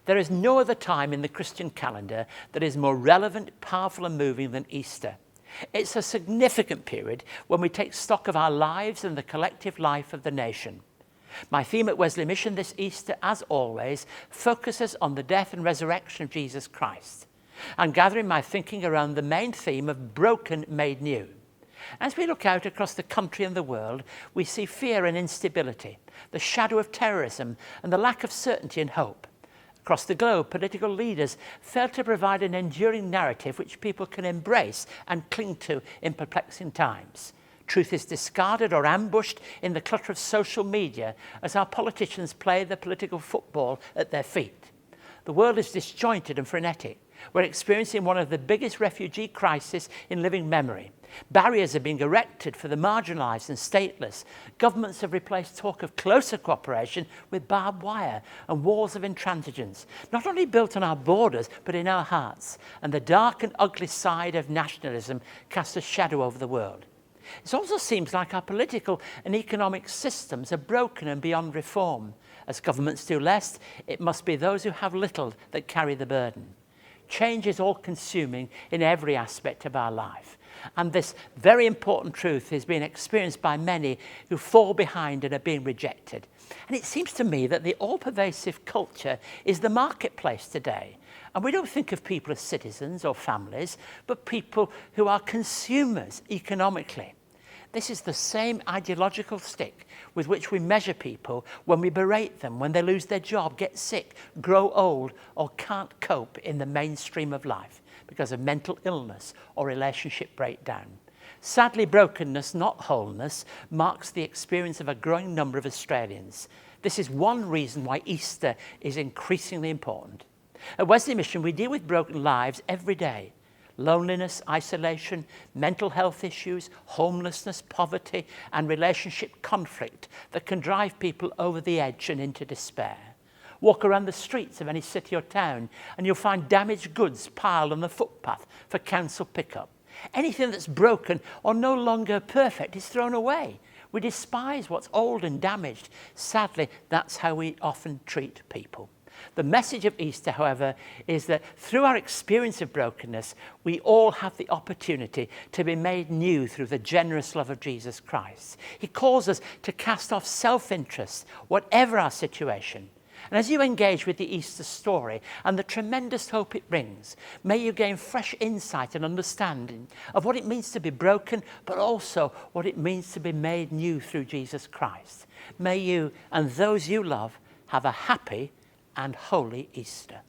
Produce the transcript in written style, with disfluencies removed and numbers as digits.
There is no other time in the Christian calendar that is more relevant, powerful and moving than Easter. It's a significant period when we take stock of our lives and the collective life of the nation. My theme at Wesley Mission this Easter, as always, focuses on the death and resurrection of Jesus Christ. I'm gathering my thinking around the main theme of broken, made new. As we look out across the country and the world, we see fear and instability, the shadow of terrorism and the lack of certainty and hope. Across the globe, political leaders fail to provide an enduring narrative which people can embrace and cling to in perplexing times. Truth is discarded or ambushed in the clutter of social media as our politicians play the political football at their feet. The world is disjointed and frenetic. We're experiencing one of the biggest refugee crises in living memory. Barriers are being erected for the marginalised and stateless. Governments have replaced talk of closer cooperation with barbed wire and walls of intransigence, not only built on our borders, but in our hearts. And the dark and ugly side of nationalism casts a shadow over the world. It also seems like our political and economic systems are broken and beyond reform. As governments do less, it must be those who have little that carry the burden. Change is all-consuming in every aspect of our life. And this very important truth is being experienced by many who fall behind and are being rejected. And it seems to me that the all-pervasive culture is the marketplace today. And we don't think of people as citizens or families, but people who are consumers economically. This is the same ideological stick with which we measure people when we berate them, when they lose their job, get sick, grow old, or can't cope in the mainstream of life because of mental illness or relationship breakdown. Sadly, brokenness, not wholeness, marks the experience of a growing number of Australians. This is one reason why Easter is increasingly important. At Wesley Mission, we deal with broken lives every day. Loneliness, isolation, mental health issues, homelessness, poverty, and relationship conflict that can drive people over the edge and into despair. Walk around the streets of any city or town and you'll find damaged goods piled on the footpath for council pickup. Anything that's broken or no longer perfect is thrown away. We despise what's old and damaged. Sadly, that's how we often treat people. The message of Easter, however, is that through our experience of brokenness, we all have the opportunity to be made new through the generous love of Jesus Christ. He calls us to cast off self-interest, whatever our situation. And as you engage with the Easter story and the tremendous hope it brings, may you gain fresh insight and understanding of what it means to be broken, but also what it means to be made new through Jesus Christ. May you and those you love have a happy and holy Easter.